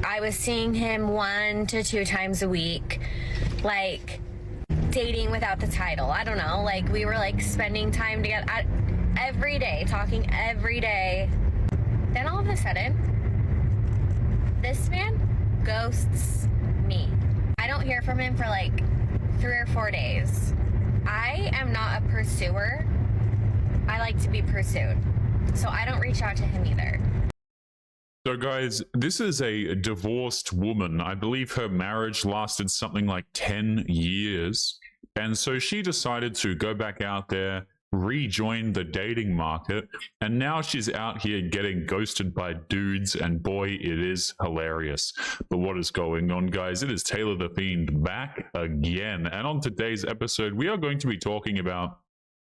I was seeing him 1 to 2 times a week, like dating without the title. I don't know, like we were like spending time together every day, talking every day. Then all of a sudden, this man ghosts me. I don't hear from him for like 3 or 4 days. I am not a pursuer. I like to be pursued. So I don't reach out to him either. So guys, this is a divorced woman. I believe her marriage lasted something like 10 years. And so she decided to go back out there, rejoin the dating market, and now she's out here getting ghosted by dudes, and boy, it is hilarious. But what is going on, guys? It is Taylor the Fiend back again. And on today's episode, we are going to be talking about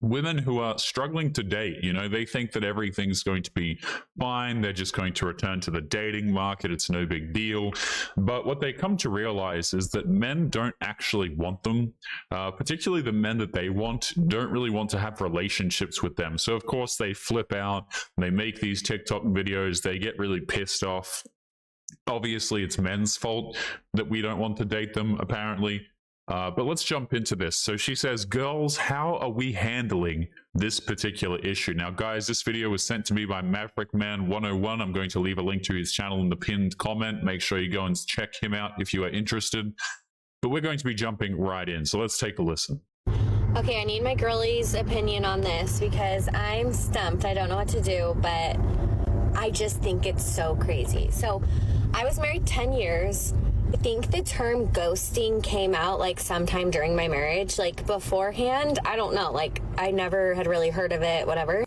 women who are struggling to date. You know, they think that everything's going to be fine. They're just going to return to the dating market. It's no big deal. But what they come to realize is that men don't actually want them. Particularly the men that they want don't really want to have relationships with them. So of course they flip out. They make these TikTok videos. They get really pissed off. Obviously it's men's fault that we don't want to date them, apparently. But let's jump into this. So she says, girls, how are we handling this particular issue? Now, guys, this video was sent to me by Maverick Man 101. I'm going to leave a link to his channel in the pinned comment. Make sure you go and check him out if you are interested. But we're going to be jumping right in. So let's take a listen. Okay, I need my girlie's opinion on this because I'm stumped. I don't know what to do, but I just think it's so crazy. So I was married 10 years. I think the term ghosting came out like sometime during my marriage, like beforehand. I don't know, like I never had really heard of it, whatever.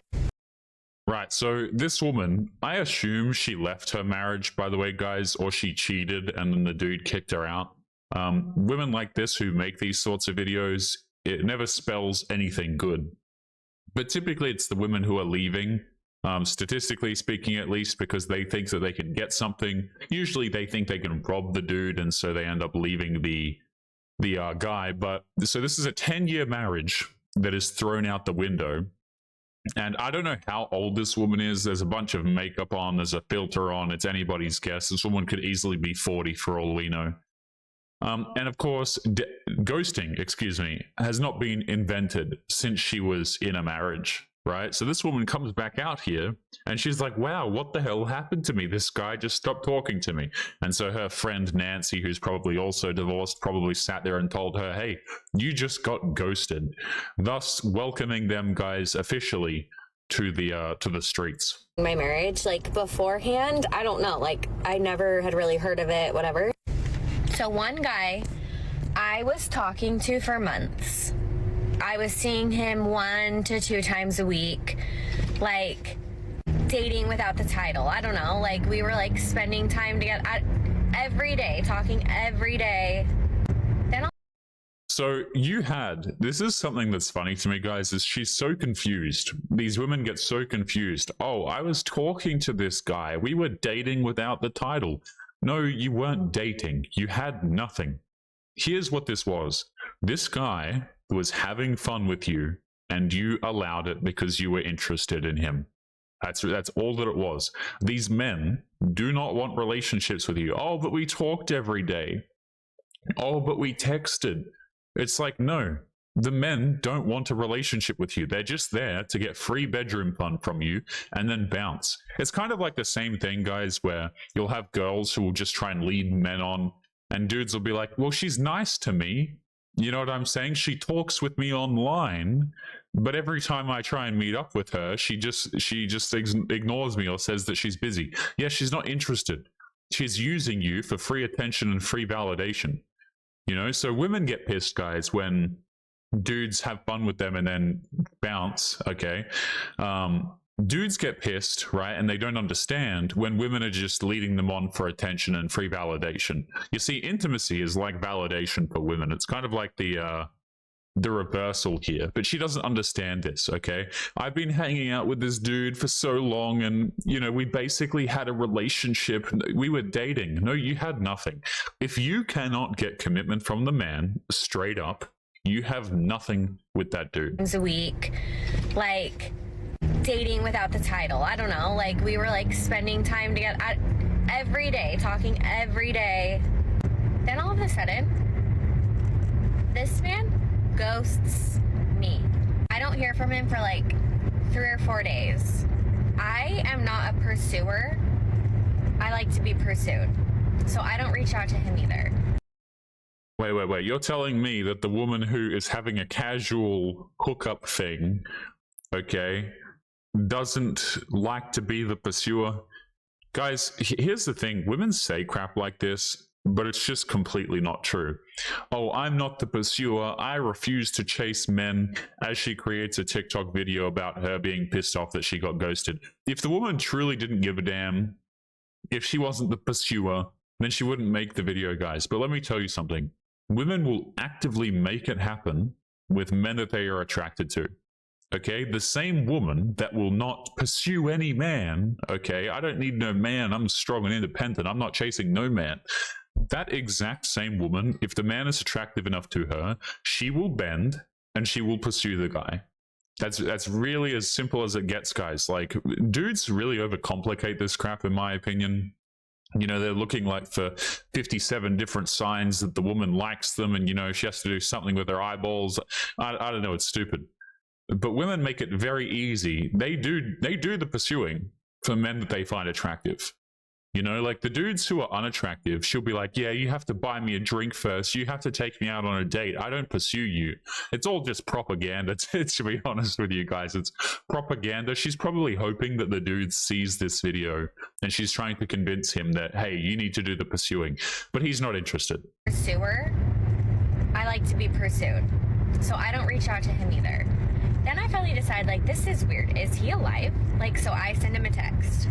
Right, so this woman, I assume she left her marriage, by the way, guys, or she cheated and then the dude kicked her out. Women like this who make these sorts of videos, it never spells anything good. But typically it's the women who are leaving. Statistically speaking, at least, because they think that they can get something. Usually they think they can rob the dude, and so they end up leaving the guy. But so this is a 10-year marriage that is thrown out the window. And I don't know how old this woman is. There's a bunch of makeup on, there's a filter on. It's anybody's guess. This woman could easily be 40 for all we know. And of course, ghosting, excuse me, has not been invented since she was in a marriage. Right, so this woman comes back out here and she's like, wow, what the hell happened to me? This guy just stopped talking to me. And so her friend Nancy, who's probably also divorced, probably sat there and told her, hey, you just got ghosted, thus welcoming them guys officially to the streets. My marriage, like beforehand, I don't know, like I never had really heard of it, whatever. So one guy I was talking to for months. I was seeing him 1 to 2 times a week, like dating without the title. I don't know, like we were like spending time together every day, talking every day. Then so this is something that's funny to me, guys, is she's so confused. These women get so confused. Oh, I was talking to this guy. We were dating without the title. No, you weren't dating. You had nothing. Here's what this was. This guy was having fun with you and you allowed it because you were interested in him. That's all that it was. These men do not want relationships with you. Oh, but we talked every day. Oh, but we texted. It's like, no, the men don't want a relationship with you. They're just there to get free bedroom fun from you and then bounce. It's kind of like the same thing, guys, where you'll have girls who will just try and lead men on, and dudes will be like, well, she's nice to me. You know what I'm saying? She talks with me online, but every time I try and meet up with her, she just ignores me or says that she's busy. Yeah, she's not interested. She's using you for free attention and free validation. You know, so women get pissed, guys, when dudes have fun with them and then bounce, okay? Dudes get pissed, right? And they don't understand when women are just leading them on for attention and free validation. You see, intimacy is like validation for women. It's kind of like the reversal here, but she doesn't understand this, okay? I've been hanging out with this dude for so long and, you know, we basically had a relationship. We were dating. No, you had nothing. If you cannot get commitment from the man, straight up, you have nothing with that dude. A week, like dating without the title. I don't know, like we were like spending time together every day, talking every day. Then all of a sudden, this man ghosts me. I don't hear from him for like 3 or 4 days. I am not a pursuer. I like to be pursued. So I don't reach out to him either. Wait. You're telling me that the woman who is having a casual hookup thing, okay, doesn't like to be the pursuer? Guys, here's the thing. Women say crap like this, but it's just completely not true. Oh, I'm not the pursuer. I refuse to chase men, as she creates a TikTok video about her being pissed off that she got ghosted. If the woman truly didn't give a damn, if she wasn't the pursuer, then she wouldn't make the video, guys. But let me tell you something. Women will actively make it happen with men that they are attracted to. Okay, the same woman that will not pursue any man, okay, I don't need no man, I'm strong and independent, I'm not chasing no man. That exact same woman, if the man is attractive enough to her, she will bend and she will pursue the guy. That's really as simple as it gets, guys. Like, dudes really overcomplicate this crap, in my opinion. You know, they're looking like for 57 different signs that the woman likes them, and, you know, she has to do something with her eyeballs. I don't know, it's stupid. But women make it very easy. They do the pursuing for men that they find attractive. You know, like the dudes who are unattractive, she'll be like, yeah, you have to buy me a drink first. You have to take me out on a date. I don't pursue you. It's all just propaganda, to be honest with you guys. It's propaganda. She's probably hoping that the dude sees this video and she's trying to convince him that, hey, you need to do the pursuing. But he's not interested. Pursuer, I like to be pursued. So I don't reach out to him either. Then I finally decide, like, this is weird. Is he alive? Like, so I send him a text.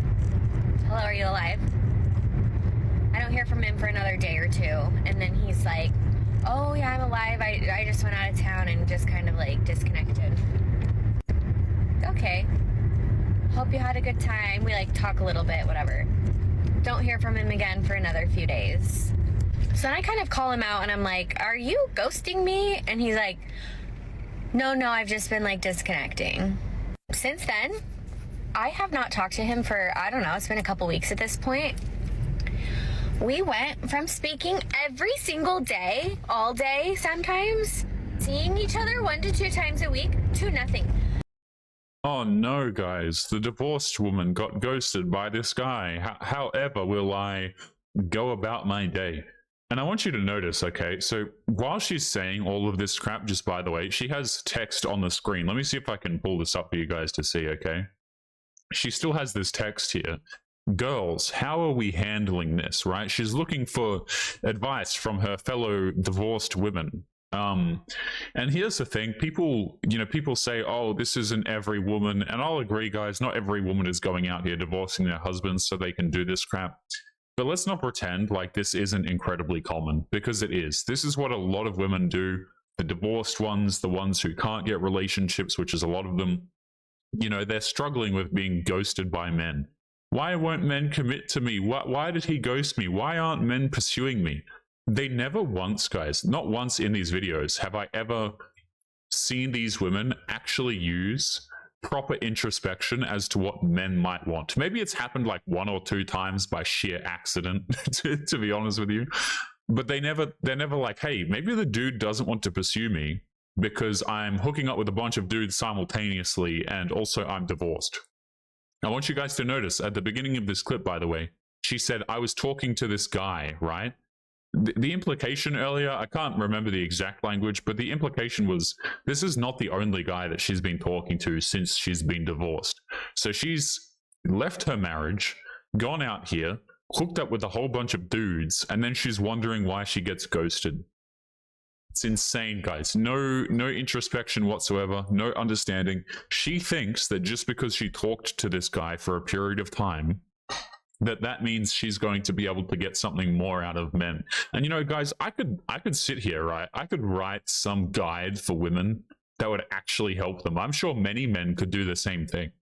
Hello, are you alive? I don't hear from him for another day or two. And then he's like, oh yeah, I'm alive. I just went out of town and just kind of like disconnected. Okay. Hope you had a good time. We like talk a little bit, whatever. Don't hear from him again for another few days. So then I kind of call him out and I'm like, are you ghosting me? And he's like, no, I've just been like disconnecting. Since then, I have not talked to him for, I don't know, it's been a couple weeks at this point. We went from speaking every single day, all day sometimes, seeing each other 1 to 2 times a week, to nothing. Oh no, guys, the divorced woman got ghosted by this guy. However will I go about my day? And I want you to notice, okay, so while she's saying all of this crap, just by the way, she has text on the screen. Let me see if I can pull this up for you guys to see, okay? She still has this text here. Girls, how are we handling this, right? She's looking for advice from her fellow divorced women. And here's the thing, people say, oh, this isn't every woman. And I'll agree, guys, not every woman is going out here divorcing their husbands so they can do this crap. But let's not pretend like this isn't incredibly common, because it is. This is what a lot of women do. The divorced ones, the ones who can't get relationships, which is a lot of them, you know, they're struggling with being ghosted by men. Why won't men commit to me? Why did he ghost me? Why aren't men pursuing me? They never once, guys, not once in these videos have I ever seen these women actually use proper introspection as to what men might want. Maybe it's happened like 1 or 2 times by sheer accident, to be honest with you. But they're never like, hey, maybe the dude doesn't want to pursue me because I'm hooking up with a bunch of dudes simultaneously and also I'm divorced. I want you guys to notice at the beginning of this clip, by the way, she said, I was talking to this guy, right? The implication earlier, I can't remember the exact language, but the implication was this is not the only guy that she's been talking to since she's been divorced. So she's left her marriage, gone out here, hooked up with a whole bunch of dudes, and then she's wondering why she gets ghosted. It's insane, guys. No introspection whatsoever, no understanding. She thinks that just because she talked to this guy for a period of time, that means she's going to be able to get something more out of men. And you know, guys, I could sit here, right? I could write some guide for women that would actually help them. I'm sure many men could do the same thing.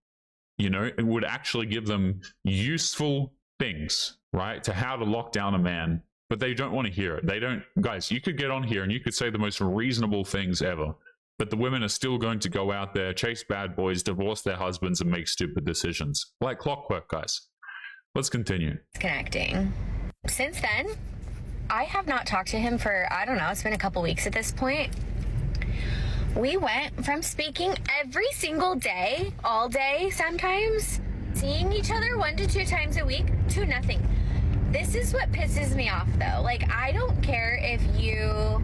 You know, it would actually give them useful things, right? To how to lock down a man, but they don't want to hear it. They don't, guys, you could get on here and you could say the most reasonable things ever, but the women are still going to go out there, chase bad boys, divorce their husbands, and make stupid decisions. Like clockwork, guys. Let's continue. connecting. Since then, I have not talked to him for, I don't know, it's been a couple weeks at this point. We went from speaking every single day, all day sometimes, seeing each other 1 to 2 times a week, to nothing. This is what pisses me off though. Like, I don't care if you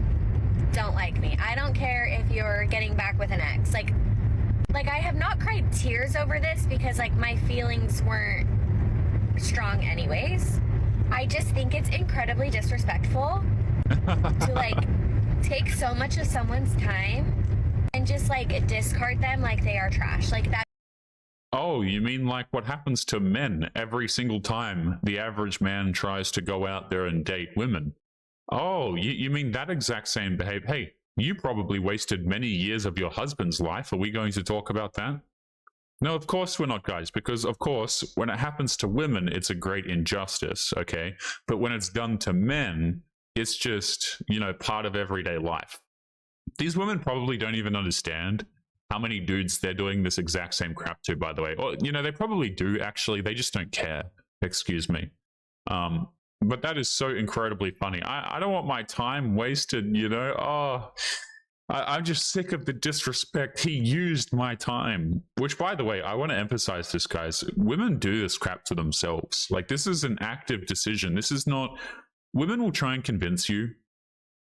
don't like me. I don't care if you're getting back with an ex. Like I have not cried tears over this because like my feelings weren't strong anyways. I just think it's incredibly disrespectful to like take so much of someone's time and just like discard them like they are trash. Like that. Oh, you mean like what happens to men every single time the average man tries to go out there and date women? Oh, you mean that exact same behavior? Hey, you probably wasted many years of your husband's life. Are we going to talk about that? No, of course we're not, guys, because of course, when it happens to women, it's a great injustice, okay? But when it's done to men, it's just, you know, part of everyday life. These women probably don't even understand how many dudes they're doing this exact same crap to, by the way. Or, you know, they probably do, actually. They just don't care. Excuse me. But that is so incredibly funny. I don't want my time wasted, you know? Oh, I'm just sick of the disrespect. He used my time. Which, by the way, I want to emphasize this, guys. Women do this crap to themselves. Like, this is an active decision. This is not... Women will try and convince you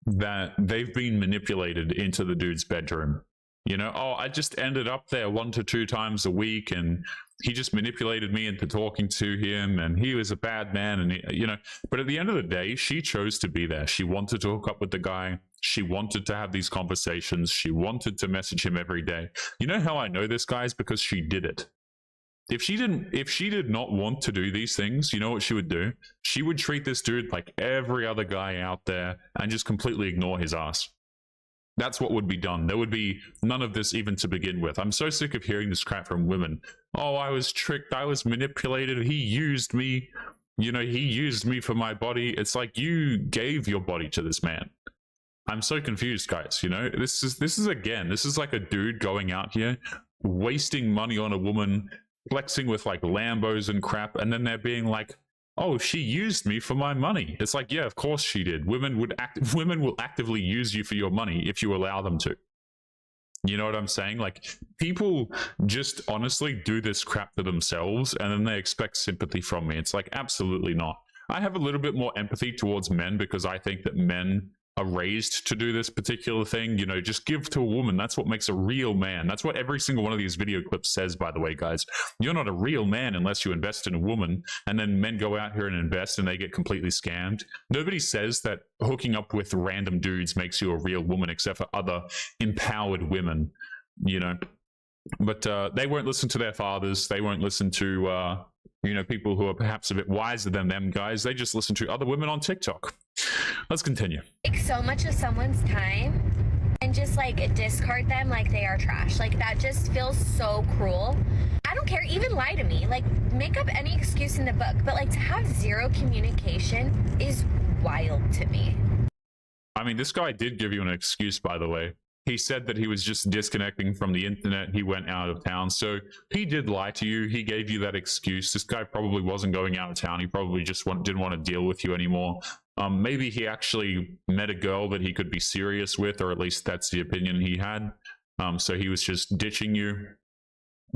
that they've been manipulated into the dude's bedroom. You know, oh, I just ended up there 1 to 2 times a week and he just manipulated me into talking to him and he was a bad man. And, you know, but at the end of the day, she chose to be there. She wanted to hook up with the guy. She wanted to have these conversations. She wanted to message him every day. You know how I know this, guys? Because she did it. If she did not want to do these things, you know what she would do? She would treat this dude like every other guy out there and just completely ignore his ass. That's what would be done. There would be none of this even to begin with. I'm so sick of hearing this crap from women. Oh, I was tricked. I was manipulated. He used me. You know, he used me for my body. It's like you gave your body to this man. I'm so confused, guys. You know, this is again, this is like a dude going out here, wasting money on a woman, flexing with like Lambos and crap. And then they're being like, oh, she used me for my money. It's like, yeah, of course she did. Women will actively use you for your money if you allow them to. You know what I'm saying? Like, people just honestly do this crap to themselves and then they expect sympathy from me. It's like, absolutely not. I have a little bit more empathy towards men because I think that men are raised to do this particular thing. You know, just give to a woman. That's what makes a real man. That's what every single one of these video clips says, by the way, guys. You're not a real man unless you invest in a woman. And then men go out here and invest and they get completely scammed. Nobody says that hooking up with random dudes makes you a real woman except for other empowered women, you know. But they won't listen to their fathers. They won't listen to you know, people who are perhaps a bit wiser than them, guys. They just listen to other women on TikTok. Let's continue. Take so much of someone's time and just like discard them like they are trash. Like, that just feels so cruel. I don't care. Even lie to me. Like, make up any excuse in the book. But like, to have zero communication is wild to me. I mean, this guy did give you an excuse, by the way. He said that he was just disconnecting from the internet. He went out of town. So he did lie to you. He gave you that excuse. This guy probably wasn't going out of town. He probably just didn't want to deal with you anymore. Maybe he actually met a girl that he could be serious with, or at least that's the opinion he had. So he was just ditching you,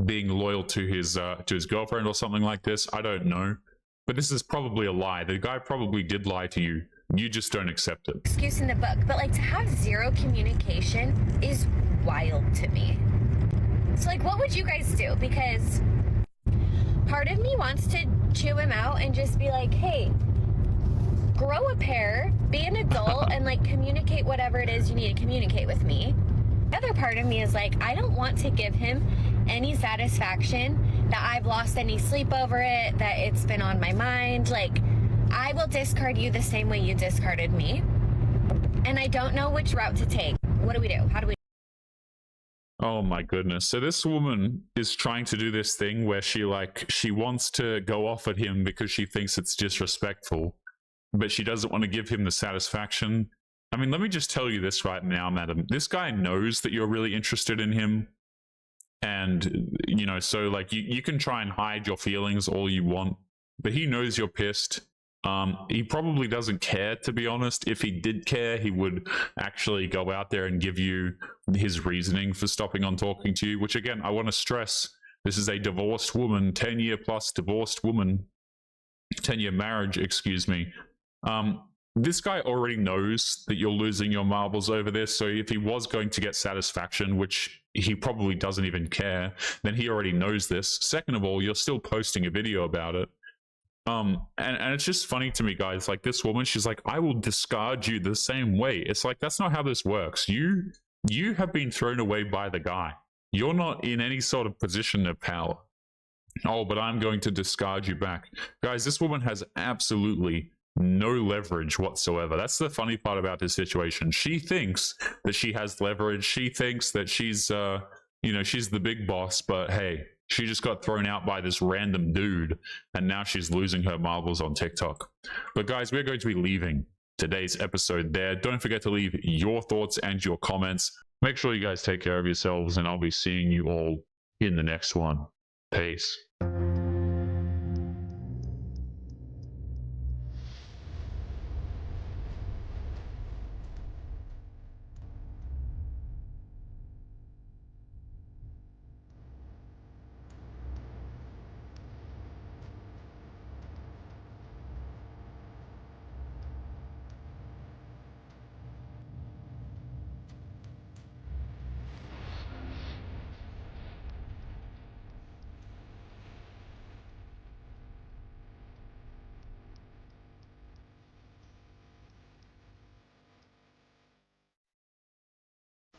being loyal to his girlfriend or something like this. I don't know. But this is probably a lie. The guy probably did lie to you. You just don't accept it. Excuse in the book, but like, to have zero communication is wild to me. So like, what would you guys do? Because part of me wants to chew him out and just be like, hey, grow a pair, be an adult, and like communicate whatever it is you need to communicate with me. The other part of me is like, I don't want to give him any satisfaction that I've lost any sleep over it, that it's been on my mind. Like, I will discard you the same way you discarded me. And I don't know which route to take. What do we do? How do we? Oh my goodness. So this woman is trying to do this thing where she wants to go off at him because she thinks it's disrespectful, but she doesn't want to give him the satisfaction. I mean, let me just tell you this right now, madam. This guy knows that you're really interested in him. And, you know, so like you can try and hide your feelings all you want. but he knows you're pissed. He probably doesn't care, to be honest. If he did care, he would actually go out there and give you his reasoning for stopping on talking to you, which again, I want to stress, this is a divorced woman, 10-year plus divorced woman, 10-year marriage, excuse me. This guy already knows that you're losing your marbles over this, so if he was going to get satisfaction, which he probably doesn't even care, then he already knows this. Second of all, you're still posting a video about it. And it's just funny to me, guys, like this woman, she's like, I will discard you the same way. It's like, that's not how this works. You have been thrown away by the guy. You're not in any sort of position of power. Oh, but I'm going to discard you back. Guys, this woman has absolutely no leverage whatsoever. That's the funny part about this situation. She thinks that she has leverage. She thinks that she's, she's the big boss, but hey, she just got thrown out by this random dude, and now she's losing her marbles on TikTok. But guys, we're going to be leaving today's episode there. Don't forget to leave your thoughts and your comments. Make sure you guys take care of yourselves, and I'll be seeing you all in the next one. Peace.